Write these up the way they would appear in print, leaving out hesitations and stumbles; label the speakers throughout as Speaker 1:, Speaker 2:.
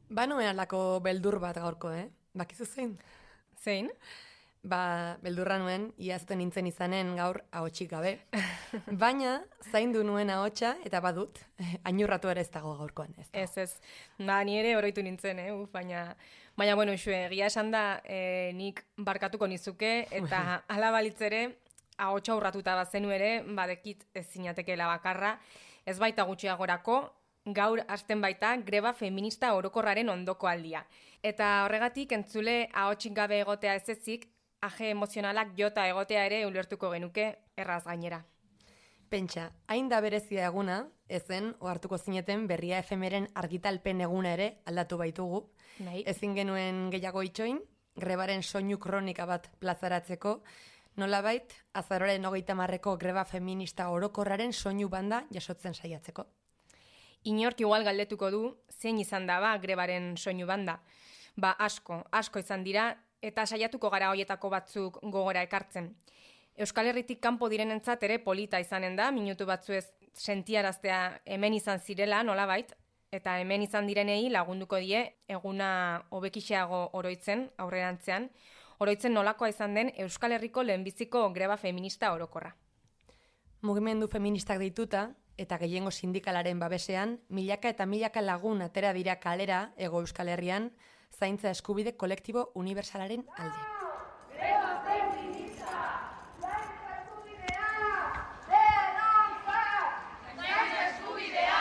Speaker 1: Banuen alako beldur bat gaurko, Bakizu zein?
Speaker 2: Zein?
Speaker 1: Beldurra nuen, iazten nintzen izanen gaur ahotsik gabe. Baina, zaindu nuen ahotsa eta badut, ainurratu ere ez dago gaurkoan.
Speaker 2: Ez. Ni ere oroitu nintzen, baina bueno, egia esan da, nik barkatuko nizuke, eta hala balitzere, ahotsa urratuta bazenu ere, badekit ez zinatekeela bakarra, ez baita gutxiagorako, gaur hasten baita greba feminista orokorraren ondoko aldia. Eta horregatik entzule ahotsik gabe egotea ez ezik, aje emozionalak jota egotea ere ulertuko genuke erraz gainera.
Speaker 1: Pentsa, hain da berezia eguna, ezen, ohartuko zineten berria efemeren argitalpen eguna ere aldatu baitugu.
Speaker 2: Nahi.
Speaker 1: Ezin genuen gehiago itxoin, grebaren soinu kronika bat plazaratzeko, nolabait, azaroaren 30-ko greba feminista orokorraren soinu banda jasotzen saiatzeko.
Speaker 2: Inork igual galdetuko du, zein izan da grebaren soinu banda. Asko izan dira, eta saiatuko gara hoietako batzuk gogora ekartzen. Euskal Herritik kanpo direnentzat ere polita izanen da, minutu batzuez sentiaraztea hemen izan zirela nolabait, eta hemen izan direnei lagunduko die eguna hobekixeago oroitzen aurrerantzean, oroitzen nolakoa izan den Euskal Herriko lehenbiziko greba feminista orokorra.
Speaker 1: Mugimendu feministak deituta, eta gehiengo sindikalaren babesean, milaka eta milaka lagun atera dira kalera Hego Euskal Herrian, zaintza eskubide kolektibo unibertsalaren alde.
Speaker 3: Greba feminista! Zaintza eskubidea! Denontzat! Zaintza eskubidea!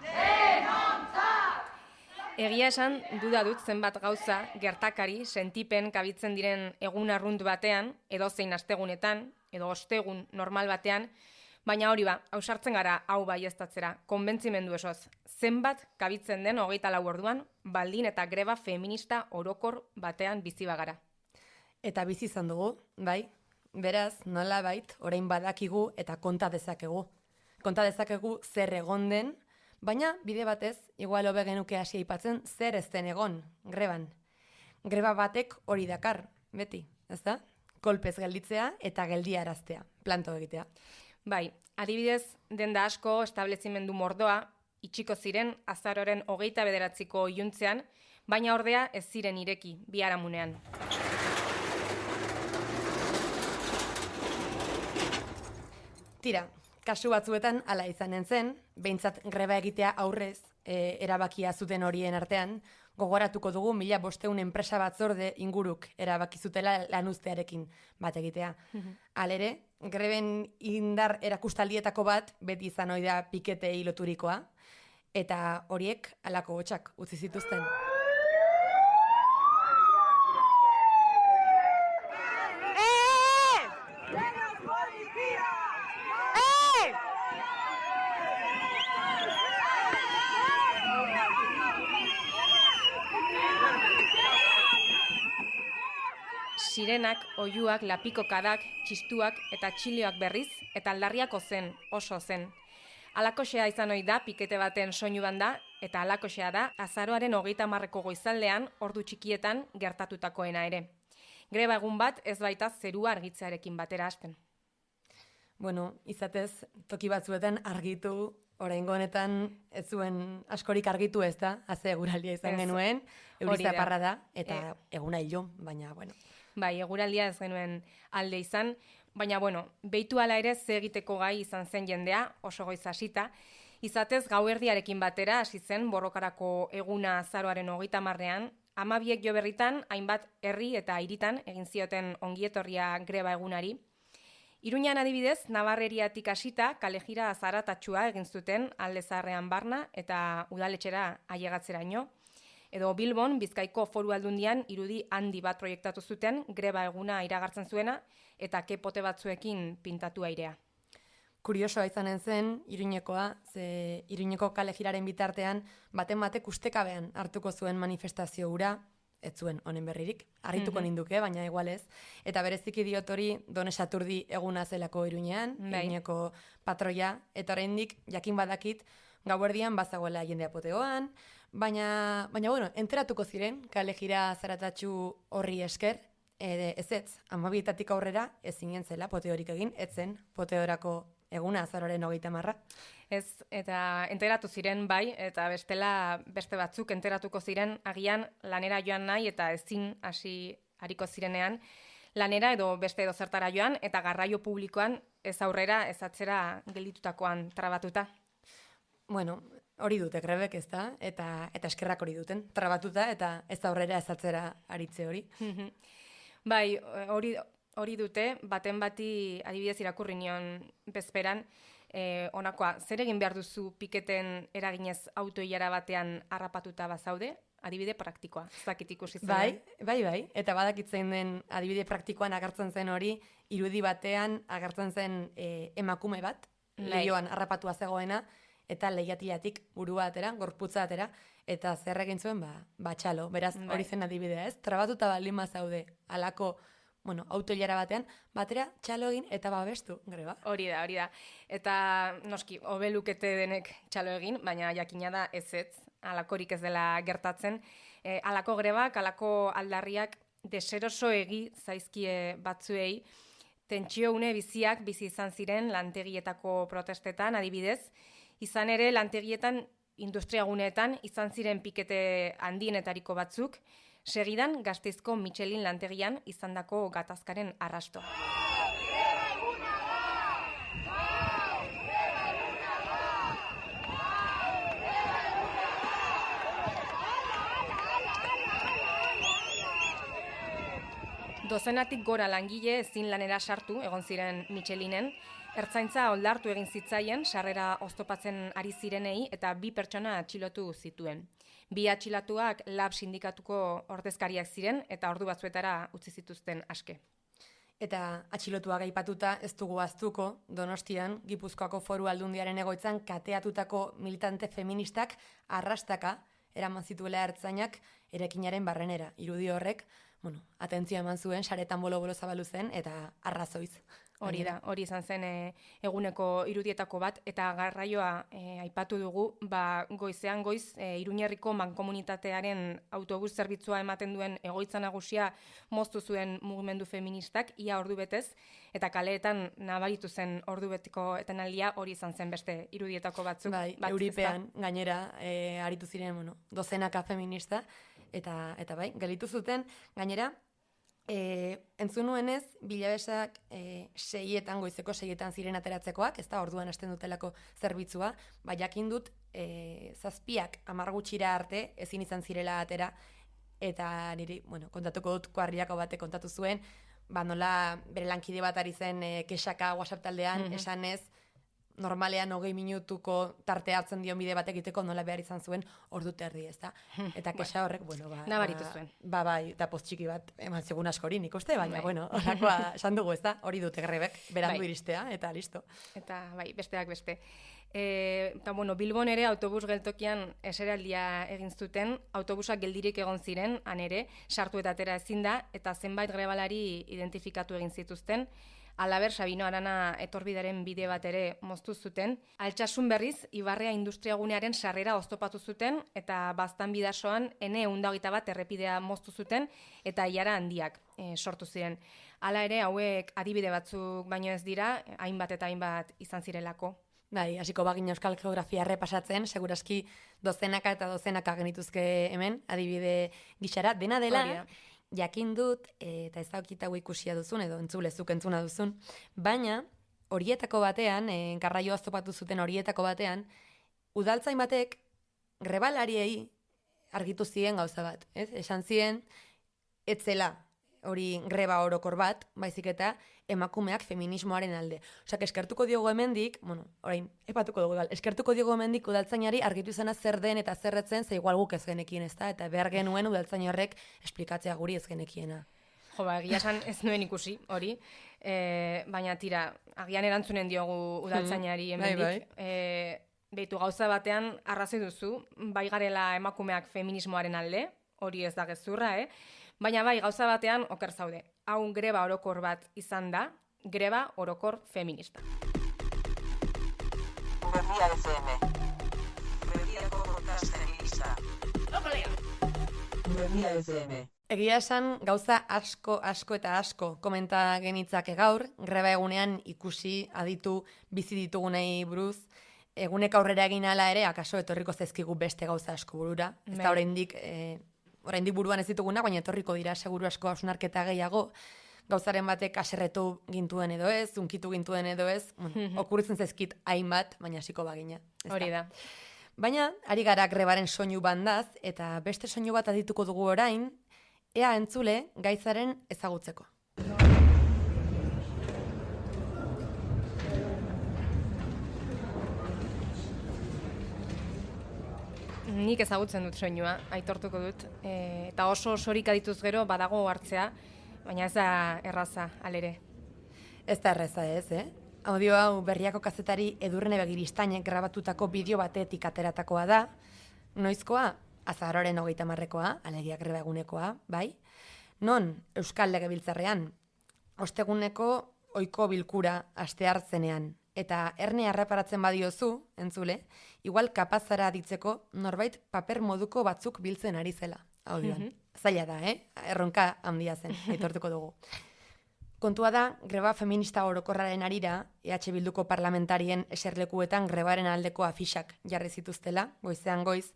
Speaker 3: Denontzat!
Speaker 2: Egia esan, duda dut zenbat gauza, gertakari, sentipen kabitzen diren egun arrunt batean, edo zein astegunetan, edo ostegun normal batean, baina hori ausartzen gara hau baieztatzera, konbentzimendu esoz. Zenbat kabitzen den 24 orduan, baldin eta greba feminista orokor batean bizi bagara.
Speaker 1: Eta bizi izan dugu, bai? Beraz, nolabait, orain badakigu eta konta dezakegu. Konta dezakegu zer egon den, baina bide batez, igual hobe genuke hasi aipatzen zer ez den egon, greban. Greba batek hori dakar, beti, ezta? Kolpez gelditzea eta geldiaraztea, planto egitea.
Speaker 2: Bai, adibidez, denda asko establezimendu mordoa, itxiko ziren azaroren 29ko iluntzean, baina ordea ez ziren ireki, biharamunean.
Speaker 1: Tira, kasu batzuetan hala izanen zen, behintzat greba egitea aurrez erabakia zuten horien artean, gogoratuko dugu 1500 enpresa batzorde inguruk erabaki zutela lanuztearekin bat egitea. Halere, greben indar erakustaldietako bat beti izan ohi da piketei loturikoa, eta horiek halako hotsak utzi zituzten.
Speaker 2: Sirenak, oihuak, lapikokadak, txistuak eta txilioak berriz, eta aldarriako zen, oso zen. Alakoxea izan ohi da pikete baten soinu banda, eta alakoxea da azaroaren 30ko goizaldean ordu txikietan gertatutakoena ere. Greba egun bat ez baita zerua argitzearekin batera hasten.
Speaker 1: Bueno, izatez, toki batzuetan argitu, oraingo honetan ez zuen askorik argitu ez da, haze eguraldia izan genuen, euriza parra da, eta eguna hilo, baina, bueno.
Speaker 2: Bai, eguraldia ez genuen alde izan, baina, bueno, behitu ala ere ze egiteko gai izan zen jendea, oso goiz hasita, izatez gauerdiarekin batera hasi zen borrokarako eguna azaroaren 30ean, 12 jo berritan, hainbat herri eta hiritan egin zioten ongietorria greba egunari. Iruñan adibidez, Nabarreriatik hasita kalejira zaratatxua egin zuten Alde Zaharrean barna eta udaletxera ailegatzeraino. Edo Bilbon, Bizkaiko Foru Aldundian irudi handi bat proiektatu zuten greba eguna iragartzen zuena eta kepote batzuekin pintatu airea.
Speaker 1: Kuriosoa izanen zen, Iruñekoa, ze Iruñeko kalejiraren bitartean baten batek ustekabean hartuko zuen manifestazio hura, ez zuen honen berririk, harrituko ninduke, baina igual ez. Eta bereziki diot hori Done Saturdi eguna zelako Iruñean, Iruñeko patroia, eta oraindik jakin badakit gauerdian bazagoela jendea poteoan, baina bueno, enteratuko ziren kalejira zaratatxu horri esker, ez, 12 aurrera ez zinen zela poteorik egin, ez zen poteorako eguna azaroaren 30.
Speaker 2: Ez, eta enteratu ziren bai, eta bestela beste batzuk enteratuko ziren agian lanera joan nahi eta ezin hasi hariko zirenean lanera edo beste edo zertara joan eta garraio publikoan ez aurrera ez atzera gelditutakoan trabatuta.
Speaker 1: Bueno, hori dute grebek, ez da? Eta eskerrak hori duten, trabatuta eta ez aurrera ez atzera aritze hori.
Speaker 2: Bai, hori dute, baten bati adibidez irakurri nion bezperan, honakoa, zer egin behar duzu piketen eraginez autoilara batean harrapatuta bazaude? Adibide praktikoa, ez dakit ikusi zen.
Speaker 1: Bai, eta badakitzen den adibide praktikoan agertzen zen hori, irudi batean agertzen zen emakume bat, lehioan harrapatua zegoena, eta lehiatilatik burua atera, gorputza atera, eta zer egin zuen, txalo, beraz hori zen adibidea, ez? Trabatuta baldin bazaude alako autoilara batean, batera txalo egin eta babestu, greba.
Speaker 2: Hori da. Eta noski, hobelukete denek txalo egin, baina jakina da ez, alakorik ez dela gertatzen. Alako grebak, alako aldarriak deseroso egi zaizkie batzuei, tentsio une biziak bizi izan ziren lantegietako protestetan, adibidez, izan ere lantegietan industriaguneetan izan ziren pikete handienetariko batzuk, segidan Gasteizko Michelin lantegian izandako gatazkaren arrasto. Dozenatik gora langile ezin lanera sartu egon ziren Michelinen, ertzaintza oldartu egin zitzaien sarrera oztopatzen ari zirenei eta 2 pertsona atxilotu zituen. 2 atxilatuak lab sindikatuko ordezkariak ziren eta ordu batzuetara utzi zituzten aske.
Speaker 1: Eta atxilotuak aipatuta ez dugu ahaztuko Donostian, Gipuzkoako Foru Aldundiaren egoitzan kateatutako militante feministak arrastaka eraman zituela ertzainak eraikinaren barrenera. Irudi horrek, atentzioa eman zuen, saretan bolo-bolo zabalu zen eta arrazoiz.
Speaker 2: Hori izan zen eguneko irudietako bat, eta garraioa aipatu dugu, goizean goiz Iruñerriko mankomunitatearen autobus zerbitzua ematen duen egoitza nagusia moztu zuen mugimendu feministak, ia ordu betez, eta kaleetan nabaritu zen ordu betiko etenaldia hori izan zen beste irudietako batzuk.
Speaker 1: Bai, Euripean gainera aritu ziren, dozenaka feminista, eta bai, gelitu zuten, gainera, entzun nuenez, bilabesak 6etan, goizeko 6etan ziren ateratzekoak, ez da, orduan hasten dutelako zerbitzua, jakin dut, 7 amargutxira arte ezin izan zirela atera, eta niri, kontatuko dut kuarriako bate kontatu zuen, nola bere lankide bat ari zen kexaka WhatsApp taldean, esanez, normalean 20 minutuko tarte hartzen dion bide bat egiteko nola behar izan zuen ordu terdi, ez da? Eta kexa horrek,
Speaker 2: nabaritu zuen.
Speaker 1: Bai, eta post txiki bat eman segun askori nik uste, baina, horakoa esan dugu, ez da? Hori dute grebek, berandu iristea, eta listo.
Speaker 2: Eta, besteak beste. Eta, Bilbon ere autobus geltokian eseraldia egin zuten, autobusak geldirik egon ziren, han ere, sartu eta atera ezin da, eta zenbait grebalari identifikatu egin zituzten. Alaber, Sabino Arana etorbidaren bide bat ere moztu zuten. Altsasun berriz, Ibarrea industriagunearen sarrera oztopatu zuten, eta Baztan bidasoan N121 errepidea moztu zuten, eta ilara handiak sortu ziren. Hala ere, hauek adibide batzuk baino ez dira, hainbat eta hainbat izan zirelako.
Speaker 1: Bai, hasiko bagina euskal geografia errepasatzen, segurazki dozenaka eta dozenaka genituzke hemen, adibide gixara, dena dela, jakin dut, eta ez daukitago ikusia duzun, edo entzulezuk entzuna duzun, baina horietako batean, garraio oztopatu zuten horietako batean, udaltzain batek grebalariei argitu ziren gauza bat, ez? Esan ziren, etzela hori greba orokor bat, baizik eta emakumeak feminismoaren alde. Osak, eskertuko diogu hemendik, orain, epatuko dugu, eskertuko diogu hemendik udaltzainari argitu izana zer den eta zerretzen, ze igual guk ez genekien, ez da? Eta behar genuen udaltzain horrek esplikatzea guri ez genekiena.
Speaker 2: Egia esan ez nuen ikusi, hori, baina tira, agian erantzunen diogu udaltzainari hemendik. Beitu gauza batean arrazoi duzu, bai garela emakumeak feminismoaren alde, hori ez da gezurra, baina bai gauza batean oker zaude. Hau greba orokor bat izan da, greba orokor feminista.
Speaker 4: Berria FM. Berriako podcast feminista. Berria FM.
Speaker 1: Egia esan, gauza asko eta asko komenta genitzake gaur, greba egunean ikusi, aditu, bizi ditugunei buruz, egunek aurrera egin ala ere, akaso etorriko zaizkigu beste gauza asko burura. Ez da oraindik buruan ez dituguna, baina etorriko dira seguru asko hausnarketa gehiago, gauzaren batek aserretu gintuen edo ez, unkitu gintuen edo ez, okurritzen zaizkit hainbat, baina hasiko bagina.
Speaker 2: Hori da.
Speaker 1: Baina, ari gara grebaren soinu bandaz, eta beste soinu bat adituko dugu orain, ea entzule gaitzaren ezagutzeko.
Speaker 2: Nik ezagutzen dut soinua, aitortuko dut. Eta oso osorik adituz gero badago hartzea, baina ez da erraza, alere.
Speaker 1: Ez da erraza ez, Audio hau Berriako kazetari Edurne Begiristainek grabatutako bideo batetik ateratakoa da. Noizkoa? Azaroaren 30-ekoa, alegia greba egunekoa, bai? Non, Euskal Legebiltzarrean, osteguneko ohiko bilkura asteartzenean, eta erne harraparatzen badiozu, entzule, igual kapazara aditzeko norbait paper moduko batzuk biltzen ari zela, audioan. Zaila da, Erronka handia zen, aitortuko dugu. Kontua da, greba feminista orokorraren arira, EH Bilduko parlamentarien eserlekuetan grebaren aldeko afixak jarri zituztela, goizean goiz,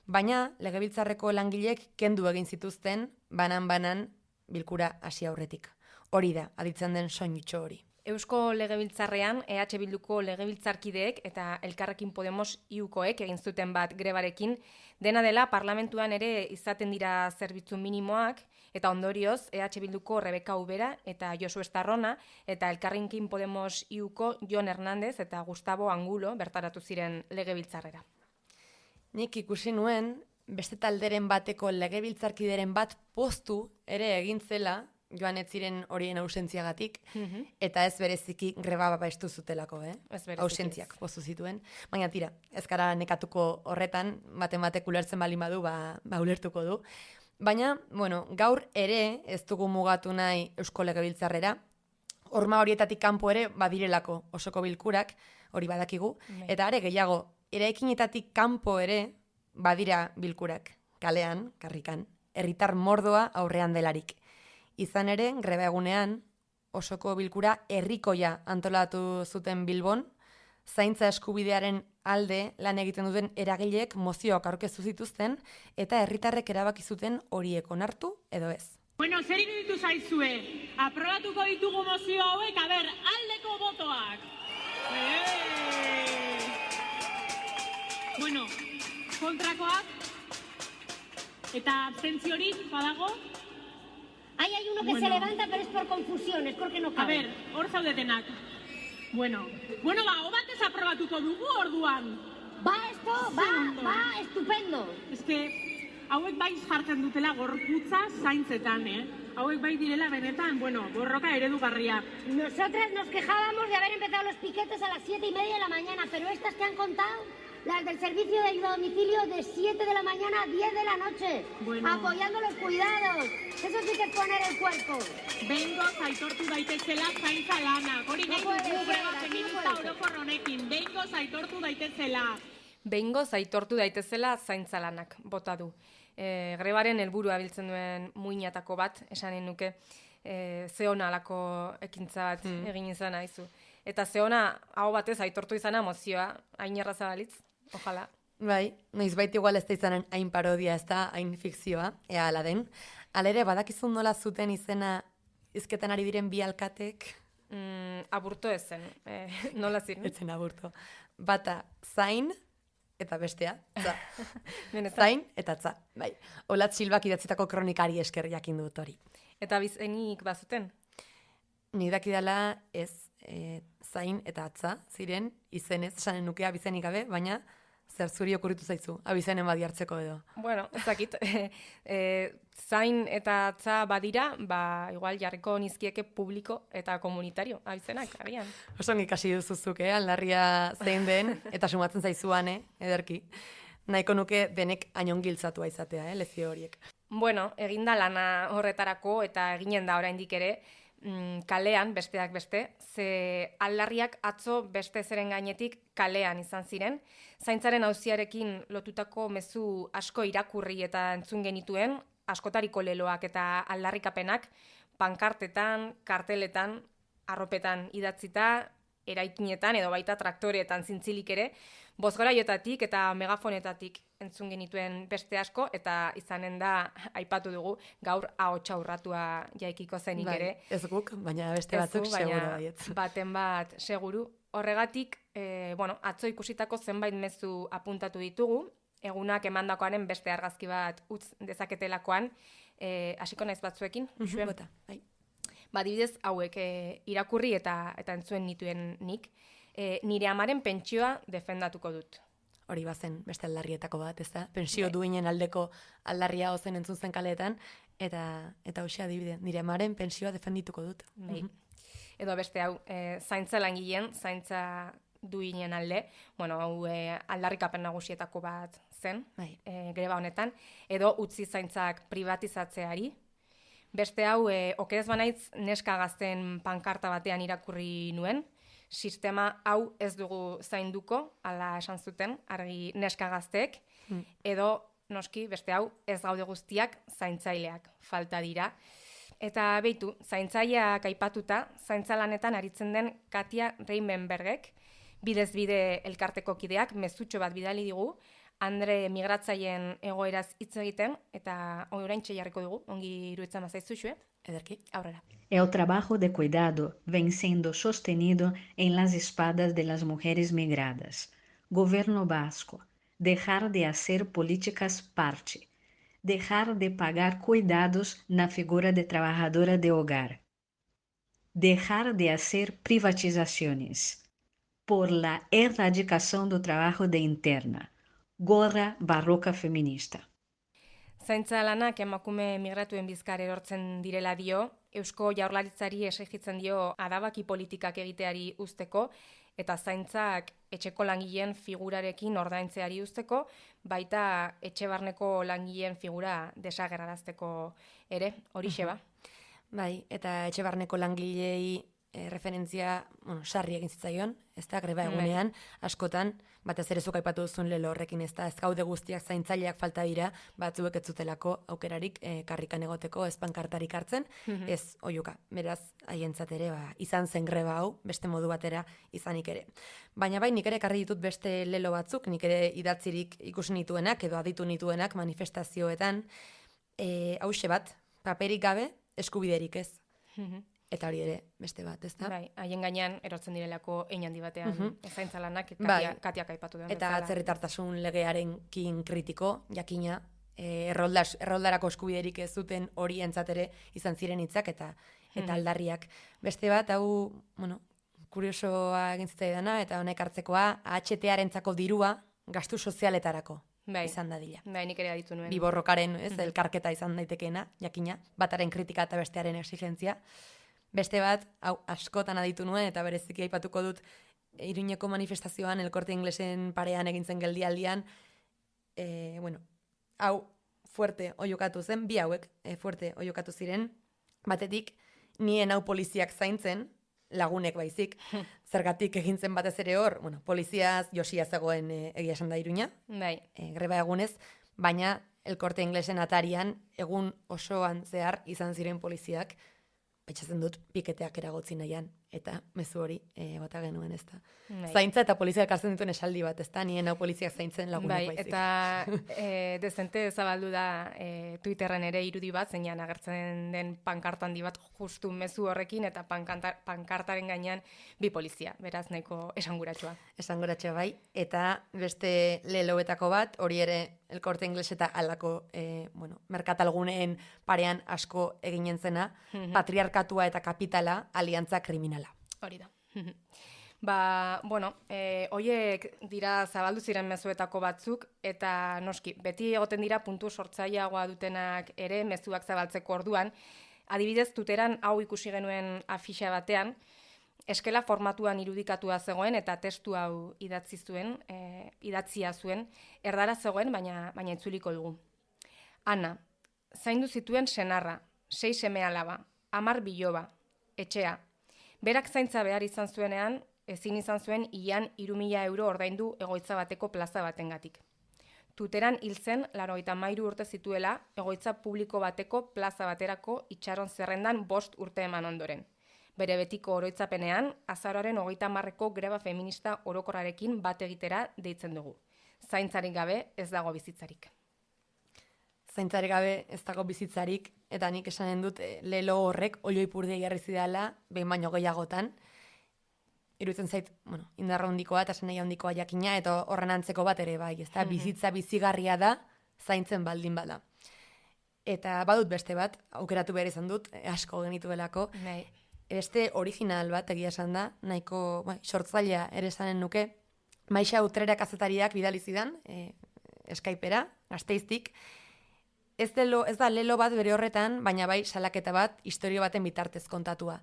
Speaker 1: baina legebiltzarreko langileek kendu egin zituzten banan bilkura hasi aurretik. Hori da, aditzen den soinutxo hori.
Speaker 2: Eusko Legebiltzarrean EH Bilduko legebiltzarkideek eta Elkarrekin Podemos iukoek egin zuten bat grebarekin, dena dela parlamentuan ere izaten dira zerbitzu minimoak, eta ondorioz EH Bilduko Rebeka Ubera eta Josu Estarrona eta Elkarrekin Podemos iuko Jon Hernández eta Gustavo Angulo bertaratu ziren legebiltzarrera.
Speaker 1: Nik ikusi nuen, beste talderen bateko legebiltzarkideren bat postu ere egin zela, joan ez ziren horien ausentziagatik, eta ez bereziki greba babestu zutelako,
Speaker 2: Ez bereziki.
Speaker 1: Ausentziak postu zituen. Baina tira, ez gara nekatuko horretan, batek ulertzen baldin badu, ulertuko du. Baina, gaur ere ez dugu mugatu nahi Eusko Legebiltzarrera, horma horietatik kanpo ere badirelako osoko bilkurak, hori badakigu, eta are gehiago, eraikinetatik kanpo ere badira bilkurak, kalean, karrikan, herritar mordoa aurrean delarik. Izan ere, greba egunean, osoko bilkura herrikoia antolatu zuten Bilbon, zaintza eskubidearen alde lan egiten duten eragileek mozioak aurkeztu zituzten, eta herritarrek erabaki zuten horiek onartu edo ez.
Speaker 4: Bueno, zer iruditu zaizue? Aprobatuko ditugu mozio hauek, aldeko botoak. Bueno, kontrakoak eta abstentziorik badago?
Speaker 5: Hay uno que se levanta, pero es por confusión, es porque no cabe.
Speaker 4: Hor zaudetenak. Bueno, hau batez aprobatuko dugu orduan.
Speaker 5: Va, estupendo.
Speaker 4: Ez que, hauek bai jartzen dutela gorputza zaintzetan, Hauek bai direla benetan, borroka eredugarria.
Speaker 5: Nosotras nos quejábamos de haber empezado los piquetes a las 7:30 de la mañana, pero estas que han contado, las del servicio de ayuda a domicilio, de 7 de la mañana a 10 de la noche, apoyando los cuidados. Eso sí que es poner el cuerpo.
Speaker 4: Behingoz aitortu daitezela zaintza lanak. Hori nahi dugu greba feminista orokor honekin. Behingoz aitortu daitezela.
Speaker 2: Behingoz aitortu daitezela zaintza lanak, bota du. Grebaren helburua biltzen duen muinatako bat, esanen nuke, zeona alako ekintza bat egin izan aizu. Eta zeona hau batez aitortu izana mozioa, hain erraza balitz, ojala.
Speaker 1: Bai, noizbait igual ez da izanen hain parodia, ez da hain fikzioa, ea ala den. Alere, badakizun nola zuten izena izketan ari diren bi alkatek?
Speaker 2: Aburto ezen, nola ziren?
Speaker 1: Etzen aburto. Bata, zain, eta bestea, tza. Zain eta tza, bai. Olat Silbak idatzitako kronikari esker jakin dut hori.
Speaker 2: Eta bizenik bazuten?
Speaker 1: Nik dakidala ez zain eta atza ziren, izenez, esanen nukea bizenik gabe, baina zer zuri okurritu zaizu, abizenen badi hartzeko edo.
Speaker 2: Bueno, ez dakit, zain eta atza badira, igual jarriko nizkieke publiko eta komunitario, abizenak, agian.
Speaker 1: Oson ikasi duzuzuk, aldarria zein den, eta sumatzen zaizuan, ederki. Nahiko nuke denek ainon giltzatua izatea, lezio horiek.
Speaker 2: Bueno, eginda lana horretarako eta eginen da oraindik ere, kalean, besteak beste, ze aldarriak atzo beste zeren gainetik kalean izan ziren. Zaintzaren auziarekin lotutako mezu asko irakurri eta entzun genituen, askotariko leloak eta aldarrikapenak pankartetan, karteletan, arropetan idatzita, eraikinetan edo baita traktoreetan zintzilik ere, bozgoraietatik eta megafonetatik entzun genituen beste asko, eta izanen da, aipatu dugu, gaur ahotsa urratua jaikiko zenik ere.
Speaker 1: Ez guk, baina beste batzuk seguro baietz.
Speaker 2: Baten bat seguru. Horregatik, atzo ikusitako zenbait mezu apuntatu ditugu, egunak emandakoaren beste argazki bat utz dezaketelakoan, hasiko naiz batzuekin.
Speaker 1: Bota, bai.
Speaker 2: Adibidez, hauek irakurri eta entzuen nituen nik, nire amaren pentsioa defendatuko dut.
Speaker 1: Hori bazen beste aldarrietako bat, ez da? Pentsio duinen aldeko aldarria ozen entzun zen kaleetan, eta hoxe adibide, nire amaren pentsioa defendituko dut.
Speaker 2: Edo beste hau, zaintza langileen, zaintza duinen alde, hau aldarrikapen nagusietako bat zen, greba honetan, edo utzi zaintzak privatizatzeari. Beste hau, okerez banaitz neska gazten pankarta batean irakurri nuen, sistema hau ez dugu zainduko, ala esan zuten, argi neska gazteek, edo noski, beste hau, ez gaude guztiak zaintzaileak falta dira. Eta behitu, zaintzaileak aipatuta, zaintzalanetan aritzen den Katia Reinbenbergek, bidez bide elkarteko kideak, mezutxo bat bidali digu, Andre migratzaien egoeraz hitz egiten, eta oraintxe jarriko dugu, ongi iruditzen bazaizu xue.
Speaker 1: Ederki,
Speaker 2: aurrera.
Speaker 6: El trabajo de cuidado ven siendo sostenido en las espaldas de las mujeres migradas. Gobierno vasco, dejar de hacer políticas parte, dejar de pagar cuidados na figura de trabajadora de hogar, dejar de hacer privatizaciones, por la erradicación do trabajo de interna, gorra barroca feminista.
Speaker 2: Zaintza lanak emakume migratuen bizkar erortzen direla dio, Eusko Jaurlaritzari exijitzen dio adabaki politikak egiteari uzteko, eta zaintzak etxeko langileen figurarekin ordaintzeari uzteko, baita etxe barneko langileen figura desagerrarazteko ere, horixe ba.
Speaker 1: Bai, eta etxe barneko langileei referentzia, sarri egin zitzaion, ez da, greba egunean, askotan, batez ere zuk aipatu duzun lelo horrekin, ez da, ez gaude guztiak zaintzaileak falta dira, batzuek ez zutelako aukerarik karrikan egoteko ez pankartarik hartzen, ez oiuka, beraz, haientzat ere, izan zen greba hau, beste modu batera izanik ere. Baina bai, nik ere ekarri ditut beste lelo batzuk, nik ere idatzirik ikusi nituenak, edo aditu nituenak manifestazioetan, hause bat, paperik gabe, eskubiderik ez. Eta hori ere, beste bat, ez da?
Speaker 2: Bai, haien gainean erotzen direlako hein handi batean, zaintza lanak, Katiak aipatu duen.
Speaker 1: Eta atzerritartasun legearenkin kritiko, jakina, erroldarako eskubiderik ez zuten hori entzatere izan ziren hitzak eta aldarriak. Beste bat, hau, kuriosoa egin zitzaidana, eta honek hartzekoa, AHT-arentzako dirua gastu sozialetarako. Izan dadila.
Speaker 2: Bai, nik ere aditu nuen.
Speaker 1: Biborrokaren, elkarketa izan daitekeena, jakina, bataren kritika eta bestearen exigentzia. Beste bat, hau askotan aditu nuen, eta bereziki aipatuko dut Iruñeko manifestazioan, El Corte Inglesen parean egintzen geldialdian, hau fuerte oiokatu zen, bi hauek fuerte oiokatu ziren, batetik nien hau poliziak zaintzen, lagunek baizik, zergatik egintzen batez ere hor, poliziaz josia zegoen egia esan da Iruña, greba egunez, baina El Corte Inglesen atarian egun osoan zehar izan ziren poliziak, etxatzen dut piketeak eragotzi nahian, eta mezu hori bota genuen ez da. Zaintza eta polizia elkartzen dituen esaldi bat, ez da, nien hau poliziak zaintzen lagunak baizik.
Speaker 2: Eta dezente zabaldu da Twitterren ere irudi bat, zeinan agertzen den pankarta handi bat justu mezu horrekin, eta pankartaren gainean bi polizia, beraz nahiko esanguratsua.
Speaker 1: Esanguratsua bai, eta beste leloetako bat, hori ere El Corte Inglés eta alako merkatalguneen parean asko eginen zena, patriarkatua eta kapitala aliantza kriminala.
Speaker 2: Hori da. Hoiek dira zabaldu ziren mezuetako batzuk, eta noski, beti egoten dira puntu sortzaileagoa dutenak ere mezuak zabaltzeko orduan. Adibidez, Twitteran hau ikusi genuen afixa batean, eskela formatuan irudikatua zegoen eta testu hau idatzia zuen, erdara zegoen, baina itzuliko dugu. Ana, zaindu zituen senarra, 6 seme-alaba, 10 biloba, etxea. Berak zaintza behar izan zuenean, ezin izan zuen ian 3.000 euro ordaindu egoitza bateko plaza batengatik. Tuteran hil zen 93 urte zituela, egoitza publiko bateko plaza baterako itxaron zerrendan 5 urte eman ondoren. Bere betiko oroitzapenean, azaroaren 30eko greba feminista orokorrarekin bat egitera deitzen dugu. Zaintzarik gabe ez dago bizitzarik.
Speaker 1: Zaintzarik gabe ez dago bizitzarik, eta nik esanen dut lelo horrek olio ipurdia jarri zidala, behin baino gehiagotan. Iruditzen zait, indarra handikoa eta esan nahi handikoa jakina, eta horren antzeko bat ere bai, ez da, bizitza bizigarria da, zaintzen baldin bada. Eta badut beste bat, aukeratu behar izan dut, asko genituelako.
Speaker 2: Nahi.
Speaker 1: Beste original bat egia esan da, nahiko sortzailea ere esanen nuke, Maixa Utrera kazetariak bidali zidan, Skypera, Gasteiztik. Ez da lelo bat bere horretan, baina bai salaketa bat, istorio baten bitartez kontatua.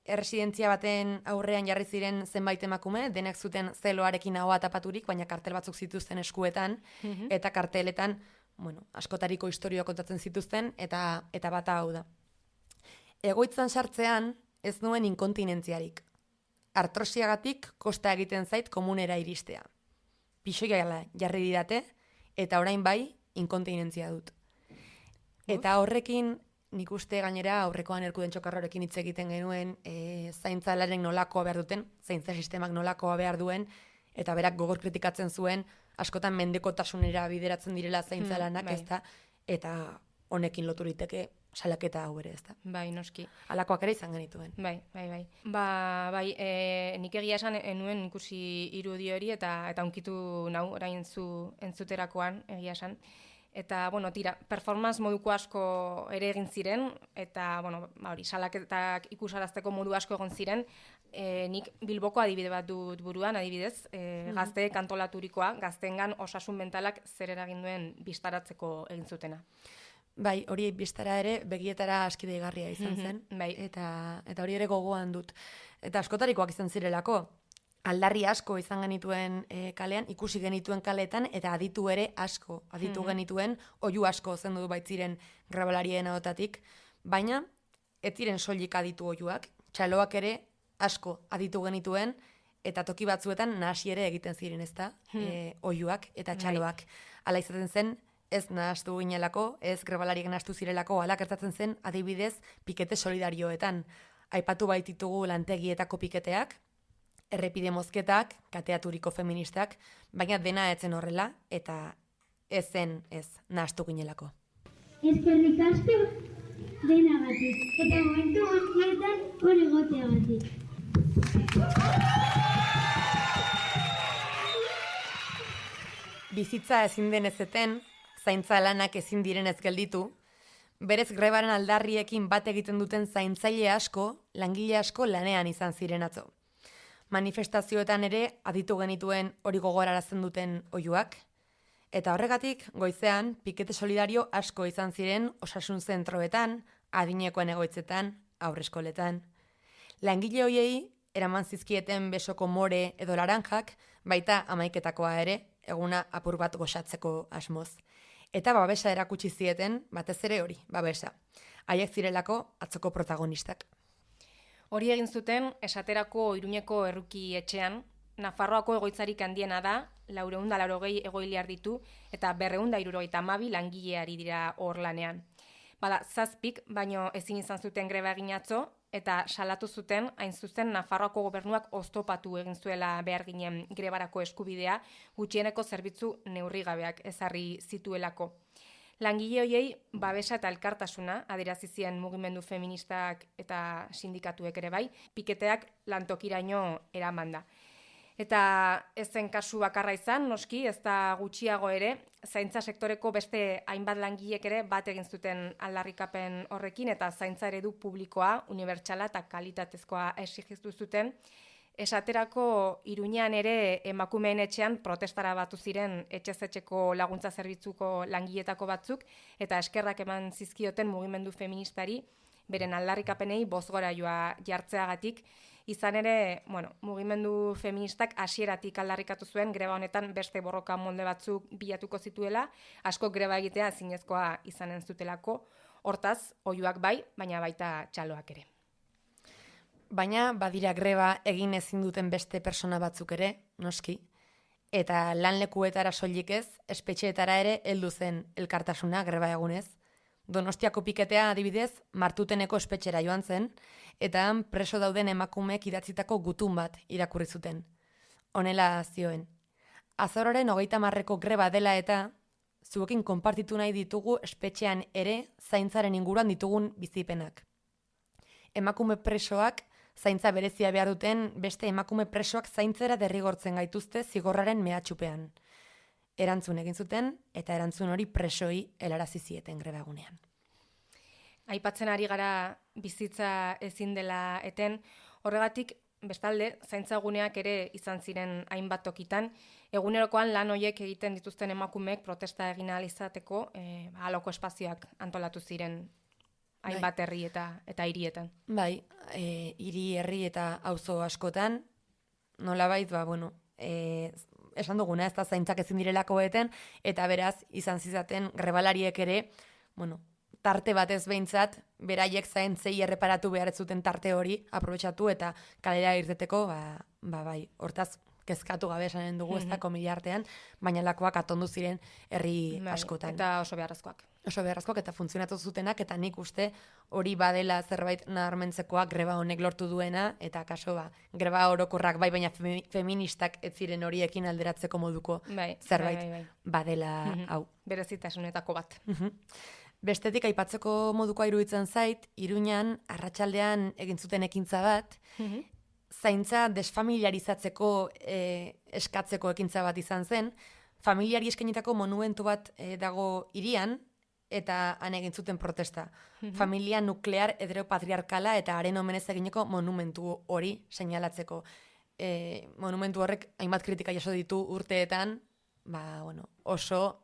Speaker 1: Erresidentzia baten aurrean jarri ziren zenbait emakume, denak zuten zeloarekin ahoa tapaturik, baina kartel batzuk zituzten eskuetan, eta karteletan, askotariko istorio kontatzen zituzten, eta bata hau da. Egoitzan sartzean ez nuen inkontinentziarik. Artrosiagatik kosta egiten zait komunera iristea. Pixoia jarri didate, eta orain bai inkontinentzia dut. Eta horrekin, nik uste gainera aurrekoan Erkuden Txokarrorekin hitz egiten genuen zaintzalaren nolakoa behar duten, zaintza sistemak nolakoa behar duen, eta berak gogor kritikatzen zuen, askotan mendekotasunera bideratzen direla zaintzalanak, ezta, eta honekin lotu liteke salaketa hau ere, ezta.
Speaker 2: Bai, noski.
Speaker 1: Halakoak ere izan genituen.
Speaker 2: Bai. Nik egia esan enuen ikusi irudi hori eta unkitu nau orain zu entzuterakoan egia esan. Eta, tira, performance moduko asko ere egin ziren, eta, salaketak ikusarazteko modu asko egon ziren, nik Bilboko adibide bat dut buruan, adibidez, gazte kantolaturikoa, gazteengan osasun mentalak zer eragin duen bistaratzeko egin zutena.
Speaker 1: Bai, hori bistara ere begietara aski deigarria izan zen,
Speaker 2: bai.
Speaker 1: eta hori ere gogoan dut. Eta askotarikoak izan zirelako, aldarri asko izan genituen kalean, ikusi genituen kaleetan, eta aditu ere asko, aditu genituen, oihu asko zendu baitziren grabalarien ahotatik, baina ez ziren soilik aditu oihuak, txaloak ere asko aditu genituen, eta toki batzuetan nahasi ere egiten ziren, ezta, oihuak eta txaloak. Hala izaten zen, ez nahastu ginelako, ez grebalariek nahastu zirelako, hala gertatzen zen adibidez pikete solidarioetan. Aipatu baititugu lantegietako piketeak, errepide mozketak, kateaturiko feministak, baina dena etzen horrela, eta ez nahastu ginelako.
Speaker 5: Eskerrik asko denagatik, eta momentu guztietan hori egoteagatik.
Speaker 1: Bizitza ezin denez eten, zaintza lanak ezin direnez gelditu, berez grebaren aldarriekin bat egiten duten zaintzaile asko, langile asko lanean izan ziren atzo. Manifestazioetan ere aditu genituen hori gogorarazten duten oihuak, eta horregatik goizean pikete solidario asko izan ziren osasun zentroetan, adinekoen egoitzetan, aurreskoletan. Langile hoiei eraman zizkieten besoko more edo laranjak, baita amaiketakoa ere, eguna apur bat goxatzeko asmoz. Eta babesa erakutsi zieten, batez ere hori, babesa. Haiek zirelako atzoko protagonistak.
Speaker 2: Hori egin zuten, esaterako Iruñeko erruki etxean, Nafarroako egoitzarik handiena da, 480 egoiliar ditu, eta 272 langileari dira hor lanean. Bada, 7, baino ezin izan zuten greba egin atzo, eta salatu zuten, hain zuzen Nafarroako gobernuak oztopatu egin zuela behar ginen grebarako eskubidea, gutxieneko zerbitzu neurrigabeak ezarri zituelako. Langile hoiei babesa eta elkartasuna adierazi zien mugimendu feministak eta sindikatuek ere bai, piketeak lantokiraino eramanda. Eta ez zen kasu bakarra izan, noski, ez da gutxiago ere, zaintza sektoreko beste hainbat langilek ere bat egin zuten aldarrikapen horrekin, eta zaintza eredu publikoa, unibertsala eta kalitatezkoa exigitu zuten. Esaterako Iruñean ere emakumeen etxean protestara batu ziren etxez-etxeko laguntza zerbitzuko langiletako batzuk, eta eskerrak eman zizkioten mugimendu feministari, beren aldarrikapenei bozgorailua jartzeagatik. Izan ere, mugimendu feministak hasieratik aldarrikatu zuen greba honetan beste borroka molde batzuk bilatuko zituela, asko greba egitea ezinezkoa izanen zutelako, hortaz, oihuak bai, baina baita txaloak ere.
Speaker 1: Baina badira greba egin ezin duten beste persona batzuk ere, noski, eta lanlekuetara soilik ez, espetxeetara ere heldu zen elkartasuna greba egunez. Donostiako piketea adibidez, Martuteneko espetxera joan zen, eta han preso dauden emakumeek idatzitako gutun bat irakurri zuten. Honela zioen. Azaroaren 30ko greba dela eta zuekin konpartitu nahi ditugu espetxean ere zaintzaren inguruan ditugun bizipenak. Emakume presoak zaintza berezia behar duten beste emakume presoak zaintzera derrigortzen gaituzte zigorraren mehatxupean. Erantzun egin zuten eta erantzun hori presoi helarazi zieten greba egunean.
Speaker 2: Aipatzen ari gara bizitza ezin dela eten, horregatik bestalde zaintzaguneak ere izan ziren hainbat tokitan, egunerokoan lan hoiek egiten dituzten emakumeek protesta egin ahal izateko aloko espazioak antolatu ziren hainbat herri eta hirietan.
Speaker 1: Bai, hiri, herri eta auzo askotan, nolabait, esan duguna, ez da zaintzak ezin direlako eten, eta beraz, izan zizaten grebalariek ere, tarte batez behintzat, beraiek zaintzei erreparatu behar ez zuten tarte hori aprobetxatu eta kalera irteteko, bai, hortaz, kezkatu gabe esanen dugu ez da komila artean, baina lakoak atondu ziren herri askotan.
Speaker 2: Eta oso beharrezkoak.
Speaker 1: Oso beharrezkoak eta funtzionatu zutenak, eta nik uste hori badela zerbait nabarmentzekoa greba honek lortu duena, eta kaso greba orokorrak bai, baina feministak ez ziren horiekin alderatzeko moduko zerbait badela hau.
Speaker 2: Berezitasunetako bat.
Speaker 1: Bestetik aipatzeko modukoa iruditzen zait, Iruñan arratsaldean egin zuten ekintza bat, zaintza desfamiliarizatzeko eskatzeko ekintza bat izan zen, familiari eskainitako monumentu bat dago hirian, eta han egin zuten protesta. Familia nuklear heteropatriarkala eta haren omenez egineko monumentu hori seinalatzeko. Monumentu horrek hainbat kritika jaso ditu urteetan, oso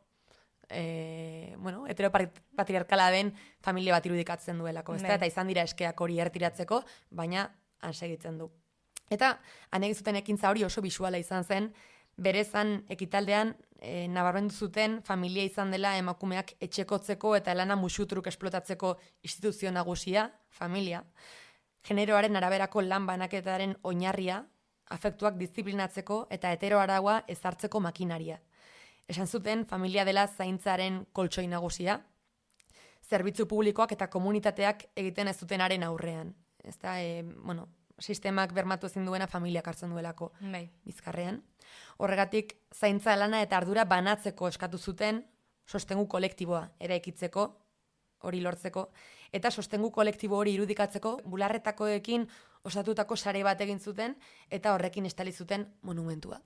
Speaker 1: heteropatriarkala den familia bat irudikatzen duelako, eta izan dira eskeak hori ertiratzeko, baina han segitzen du. Eta han egin zuten ekintza hori oso bisuala izan zen, berezan ekitaldean nabarmendu zuten familia izan dela emakumeak etxekotzeko eta lana musutruk esplotatzeko instituzio nagusia, familia, generoaren araberako lan banaketaren oinarria, afektuak disiplinatzeko eta heteroaraua ezartzeko makinaria. Esan zuten familia dela zaintzaren koltsoi nagusia, zerbitzu publikoak eta komunitateak egiten ez zutenaren aurrean. Ez da, sistemak bermatu ezin duena familiak hartzen duelako bizkarrean. Horregatik, zaintza lana eta ardura banatzeko eskatu zuten sostengu kolektiboa eraikitzeko, hori lortzeko, eta sostengu kolektibo hori irudikatzeko bularretakoekin osatutako sare bat egin zuten eta horrekin estali zuten monumentua.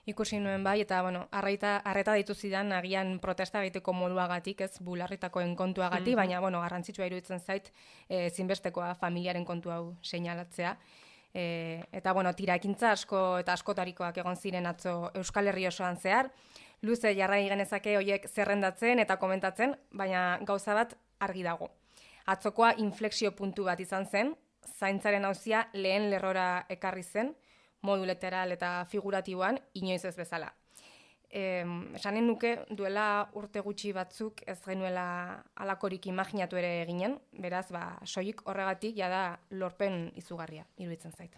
Speaker 2: Ikusi nuen bai, eta arreta ditu zidan agian protesta egiteko moduagatik, ez bularritakoen kontuagatik, baina garrantzitsua iruditzen zait zinbestekoa familiaren kontu hau seinalatzea. Eta tira ekintza asko eta askotarikoak egon ziren atzo Euskal Herri osoan zehar, luze jarrai genezake hoiek zerrendatzen eta komentatzen, baina gauza bat argi dago. Atzokoa inflexio puntu bat izan zen, zaintzaren auzia lehen lerrora ekarri zen, modu literal eta figuratiboan, inoiz ez bezala. Esanen nuke duela urte gutxi batzuk ez genuela alakorik imaginatu ere eginen, beraz, soilik horregatik jada lorpen izugarria, iruditzen zait.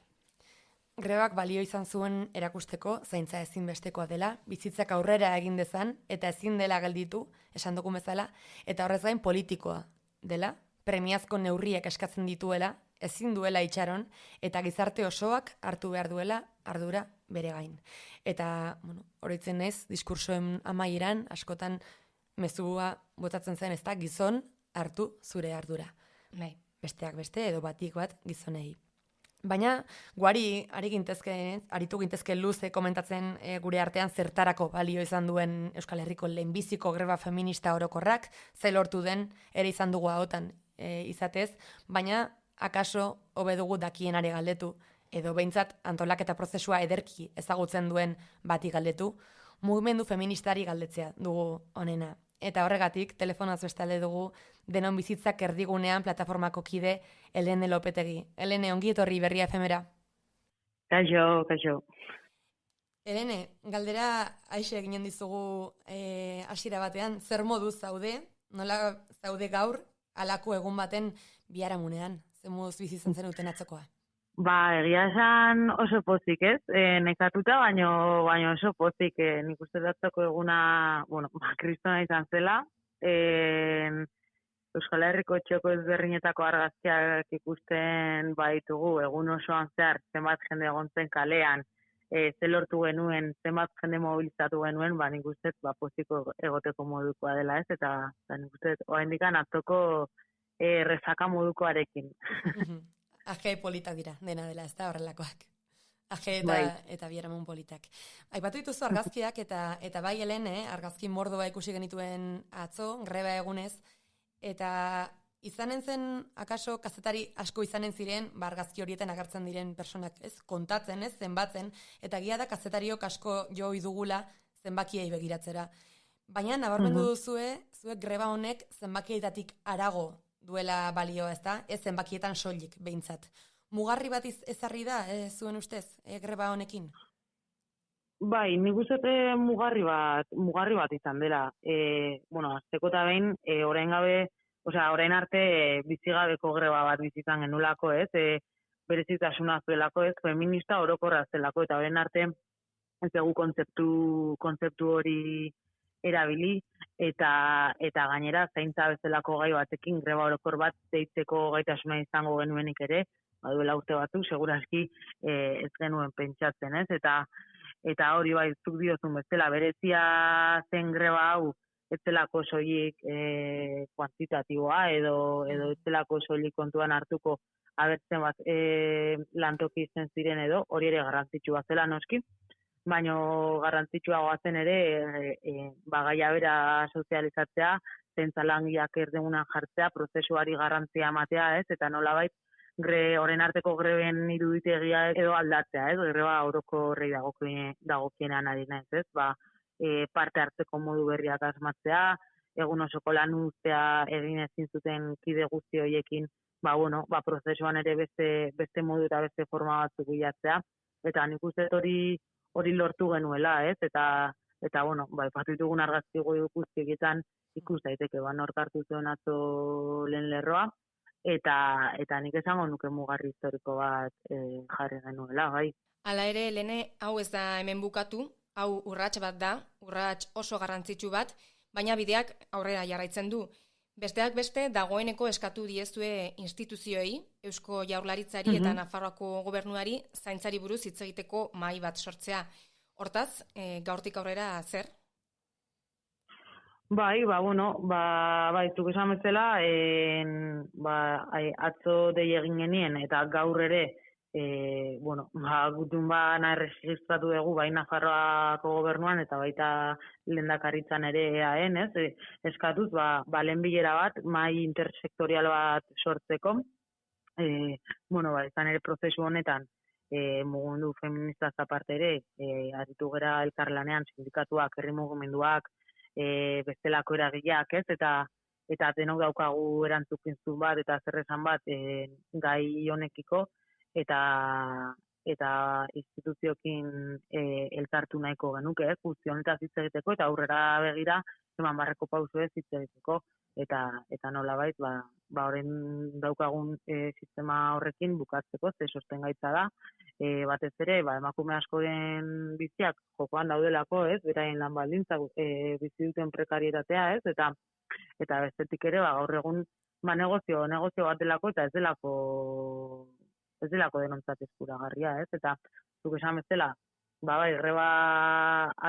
Speaker 1: Grebak balio izan zuen erakusteko zaintza ezinbestekoa dela, bizitzak aurrera egin dezan eta ezin dela gelditu, esan dugun bezala, eta horrez gain politikoa dela, premiazko neurriek eskatzen dituela, ezin duela itxaron, eta gizarte osoak hartu behar duela ardura bere gain. Eta, oroitzen ez, diskursoen amaieran, askotan mezua botatzen zen ez da, gizon hartu zure ardura. Besteak beste, edo batik bat gizonei. Baina, guari aritu gintezke luze komentatzen gure artean zertarako balio izan duen Euskal Herriko lehenbiziko greba feminista orokorrak, ze lortu den ere izan dugu ahotan izatez, baina akaso hobe dugu dakienare galdetu, edo behintzat antolaketa prozesua ederki ezagutzen duen bati galdetu, mugimendu feministari galdetzea dugu honena. Eta horregatik, telefonaz bestalde dugu denon bizitzak erdigunean plataformako kide Helene Lopetegi. Helene, ongi etorri Berria FMera.
Speaker 7: Kaixo.
Speaker 1: Helene, galdera aixe eginen dizugu hasiera batean, zer moduz zaude, nola zaude gaur, halako egun baten biharamunean, zer moduz bizitzen zen uten atzokoa?
Speaker 7: Egia esan oso pozik, ez? Nekatuta, baino oso pozik. Nik uste datzako eguna, kristona izan zela. Euskal Herriko txoko ezberdinetako argazkiak ikusten baitugu, egun osoan zehar, zenbat jende egon zen kalean, ze lortu genuen, zenbat jende mobilizatu genuen, nik uste poziko egoteko modukoa dela, ez? Eta nik uste oraindik atzoko rezaka modukoarekin.
Speaker 1: Aje politak dira, dena dela, ez da horrelakoak. Aje eta bieramun politak. Aipatu dituzu argazkiak eta bai Helen, argazki mordoa ikusi genituen atzo, greba egunez, eta izanen zen, akaso, kazetari asko izanen ziren, argazki horietan agertzen diren personak, ez, kontatzen, ez, zenbatzen, eta egia da kazetariok asko jo dugula zenbakiei begiratzera. Baina, nabarmendu duzue, zuek greba honek zenbakietatik harago duela balioa, ez da? Ez zenbakietan soilik, behintzat. Mugarri bat ezarri da, zuen ustez, greba honekin?
Speaker 7: Bai, nik uste mugarri bat izan dela. Azteko eta behin, orain arte bizigabeko greba bat bizitzan genulako, ez? Berezitasuna zuelako, ez? Feminista orokorra zelako, eta orain arte ez dugu kontzeptu hori erabili, eta gainera zaintza bezalako gai batekin greba orokor bat deitzeko gaitasuna izango genuenik ere, duela urte batzuk, segurazki ez genuen pentsatzen, ez? Eta hori bai, zuk diozun bezala, berezia zen greba hau, ez zelako soilik kuantitatiboa, edo ez zelako soilik kontuan hartuko abertzen bat lantoki izen ziren edo, hori ere garrantzitsua zela noski, baina garrantzitsuagoa zen ere gaia bera sozializatzea, zentzalangiak erdegunan jartzea, prozesuari garrantzia ematea, ez? Eta nolabait, orain arteko greben iruditegia edo aldatzea, ez? Greba oroko horrei dagokienean ari naiz, ez? Parte hartzeko modu berriak asmatzea, egun osoko lan uztea egin ezin zuten kide guzti horiekin, prozesuan ere beste modu eta beste forma batzuk bilatzea, eta nik uste hori lortu genuela, ez? Eta ipatu ditugun argazki guztietan ikus daiteke, nork hartu zuen atzo lehen lerroa, eta nik esango nuke mugarri historiko bat jarri genuela, bai.
Speaker 2: Hala ere, Lene, hau ez da hemen bukatu, hau urrats bat da, urrats oso garrantzitsu bat, baina bideak aurrera jarraitzen du. Besteak beste, dagoeneko eskatu diezue instituzioei, Eusko Jaurlaritzari eta Nafarroako gobernuari zaintzari buruz hitz egiteko mahai bat sortzea. Hortaz, gaurtik aurrera zer?
Speaker 7: Bai, zuk esan bezala, atzo dei egin genien, eta gaur ere, gutun erregistratu dugu, bai Nafarroako gobernuan, eta baita lehendakaritzan ere EAen, ez? Eskatuz, lehen bilera bat, mahai intersektorial bat sortzeko, izan ere prozesu honetan, mugundu feministaz aparte ere, aritu gera elkarlanean, sindikatuak, herri mugimenduak, bestelako eragileak, ez? Eta denok daukagu erantzukizun bat, eta zer esan bat, gai honekiko, eta instituzioekin elkartu nahiko genuke, guzti honetaz hitz egiteko, eta aurrera begira, eman barreko pauso ez hitz egiteko, eta nolabait, horren daukagun sistema horrekin bukatzeko, ze sostengaitza da, batez ere, emakume askoren biziak jokoan daudelako, ez, beraien lan baldintzak bizi duten prekarietatea, ez, eta bestetik ere, gaur egun, negozio bat delako, eta ez delako denontzat eskuragarria, ez, eta zuk esan bezala, greba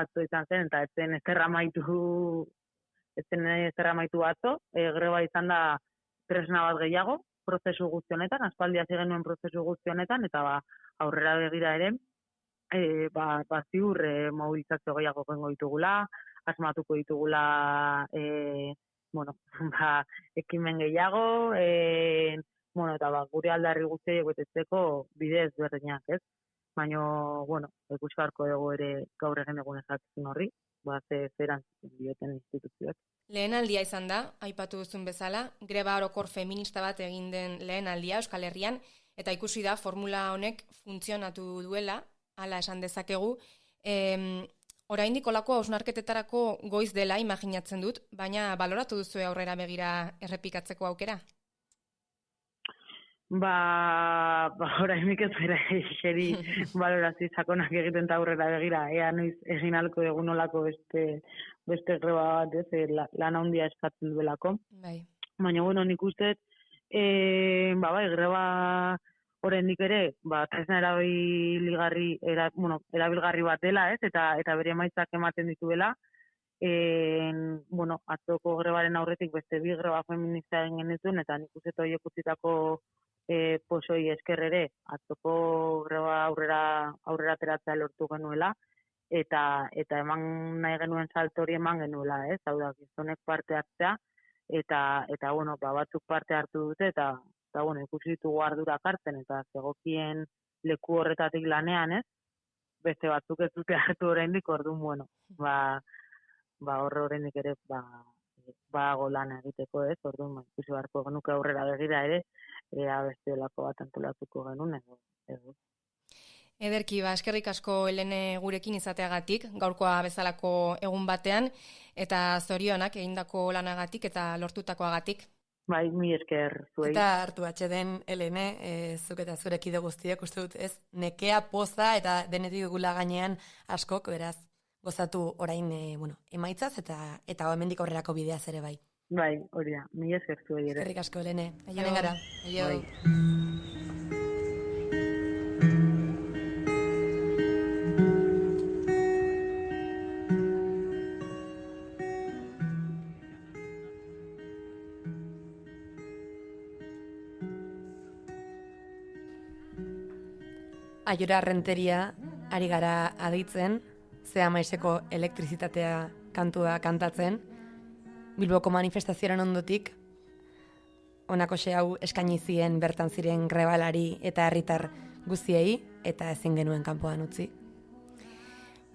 Speaker 7: atzo izan zen, eta ez zen ezerra maitu atzo, greba izan da tresna bat gehiago, prozesu guztionetan, aspaldi hasi genuen prozesu guztionetan, eta aurrera begira ere, ziur mobilizazio gehiago gengo ditugula, asmatuko ditugula, ekimen gehiago, eta gure aldarri guztiak betetzeko bide ezberdinak, ez? Baina, ikusi beharko dugu ere gaur egin egun ezatzen horri, zeran dioten instituzioak.
Speaker 2: Lehen aldia izan da, aipatu duzun bezala, greba orokor feminista bat egin den lehen aldia Euskal Herrian, eta ikusi da formula honek funtzionatu duela, hala esan dezakegu. Oraindik olako hausnarketetarako goiz dela imaginatzen dut, baina baloratu duzue aurrera begira errepikatzeko aukera?
Speaker 7: Oraindik ez gara xeri balorazio sakonak egiten eta aurrera begira, ea noiz egin alko egun olako beste greba bat, lan handia eskatzen duelako.
Speaker 2: Bai.
Speaker 7: Baina, bueno, nik uste, greba oraindik ere, tresna erabilgarri bat dela, ez? Eta bere emaitzak ematen dituela. Atzoko grebaren aurretik beste bi greba feminista egin genituen, eta nik uste horiek utzitako posoi esker ere, atzoko greba aurrera ateratzea lortu genuela, eta eman nahi genuen salto hori eman genuela, ez? Hau da, gizonek parte hartzea, eta batzuk parte hartu dute, eta ikusi ditugu ardurak hartzen, eta zegokien leku horretatik lanean, ez? Beste batzuk ez dute hartu oraindik, orduan, horrendik ere, lan egiteko, ez? Orduan, ikusi beharko genuke aurrera begira ere, ea beste olako bat antolatuko genuen, edo.
Speaker 2: Ederki, eskerrik asko Helene gurekin izateagatik, gaurkoa bezalako egun batean, eta zorionak egindako lanagatik eta lortutakoagatik.
Speaker 7: Bai, mi esker zuei.
Speaker 1: Eta hartu atxeden, Helene, zuk eta zurek ide guztiak, uste dut, ez? Nekea, poza eta denetik dugula gainean askok, beraz, gozatu orain, emaitzaz eta hemendik aurrerako bideaz ere bai.
Speaker 7: Bai, hori da, mi esker zuei ere.
Speaker 1: Eskerrik asko, Helene. Aionen gara. Aio.
Speaker 7: Bai.
Speaker 1: Aiora Renteria ari gara aditzen, Zea Maiseko elektrizitatea kantua kantatzen, Bilboko manifestazioaren ondotik, honako hau eskaini zien bertan ziren grebalari eta herritar guztiei, eta ezin genuen kanpoan utzi.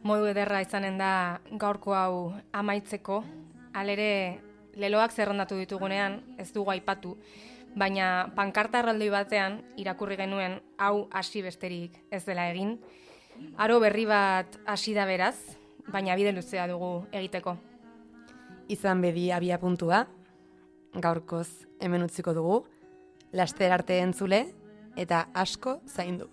Speaker 2: Modu ederra izanen da gaurko hau amaitzeko, halere leloak zerrendatu ditugunean ez dugu aipatu, baina pankarta erraldoi batean irakurri genuen hau hasi besterik ez dela egin. Aro berri bat hasi da beraz, baina bide luzea dugu egiteko.
Speaker 1: Izan bedi abia puntua, gaurkoz hemen utziko dugu, laster arte entzule eta asko zaindu.